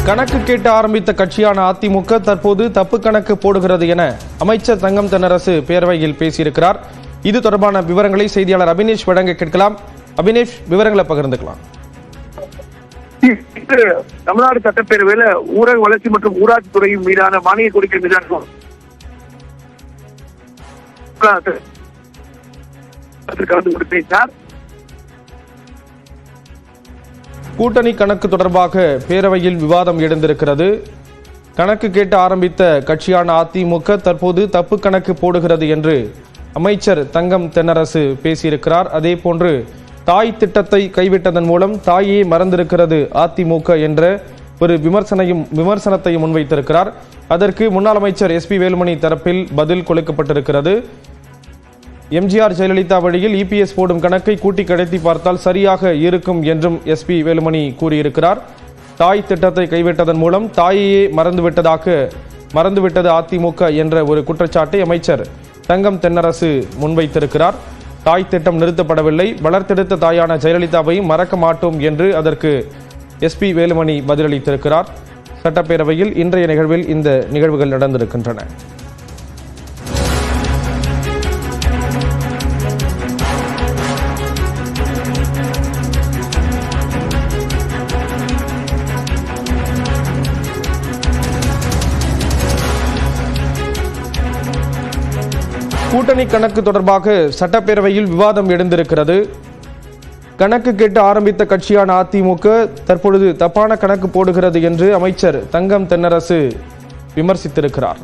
கணக்கு கேட்டு ஆரம்பித்த கட்சியான அதிமுக தற்போது தப்பு கணக்கு போடுகிறது என அமைச்சர் தங்கம் தென்னரசு பேரவையில் பேசியிருக்கிறார். இது தொடர்பான விவரங்களை செய்தியாளர் அபினேஷ் வழங்க கேட்கலாம். அபினேஷ், விவரங்களை பகிர்ந்துக்கலாம். தமிழ்நாடு சட்டப்பேரவையில ஊரக வளர்ச்சி மற்றும் ஊராட்சி துறையின் மீதான மானிய கோரிக்கை மீதான கலந்து கொண்டு பேசினார். கூட்டணி கணக்கு தொடர்பாக பேரவையில் விவாதம் எழுந்திருக்கிறது. கணக்கு கேட்டு ஆரம்பித்த கட்சியான அதிமுக தற்போது தப்பு கணக்கு போடுகிறது என்று அமைச்சர் தங்கம் தென்னரசு பேசியிருக்கிறார். அதே போன்று தாய் திட்டத்தை கைவிட்டதன் மூலம் தாயே மறந்திருக்கிறது அதிமுக என்ற ஒரு விமர்சனத்தையும் முன்வைத்திருக்கிறார். அதற்கு முன்னாள் அமைச்சர் எஸ்பி வேலுமணி தரப்பில் பதில் கொடுக்கப்பட்டிருக்கிறது. எம்ஜிஆர் ஜெயலலிதா வழியில் இபிஎஸ் போடும் கணக்கை கூட்டி கடைத்தி பார்த்தால் சரியாக இருக்கும் என்றும் எஸ்பி வேலுமணி கூறியிருக்கிறார். தாய் திட்டத்தை கைவிட்டதன் மூலம் தாயையே மறந்துவிட்டது அதிமுக என்ற ஒரு குற்றச்சாட்டை அமைச்சர் தங்கம் தென்னரசு முன்வைத்திருக்கிறார். தாய் திட்டம் நிறுத்தப்படவில்லை, வளர்த்தெடுத்த தாயான ஜெயலலிதாவையும் மறக்க மாட்டோம் என்று அதற்கு எஸ்பி வேலுமணி பதிலளித்திருக்கிறார். சட்டப்பேரவையில் இன்றைய நிகழ்வில் இந்த நிகழ்வுகள் நடந்திருக்கின்றன. கூட்டணி கணக்கு தொடர்பாக சட்டப்பேரவையில் விவாதம் எழுந்திருக்கிறது. கணக்கு கேட்டு ஆரம்பித்த கட்சியான அதிமுக தற்பொழுது தப்பான கணக்கு போடுகிறது என்று அமைச்சர் தங்கம் தென்னரசு விமர்சித்திருக்கிறார்.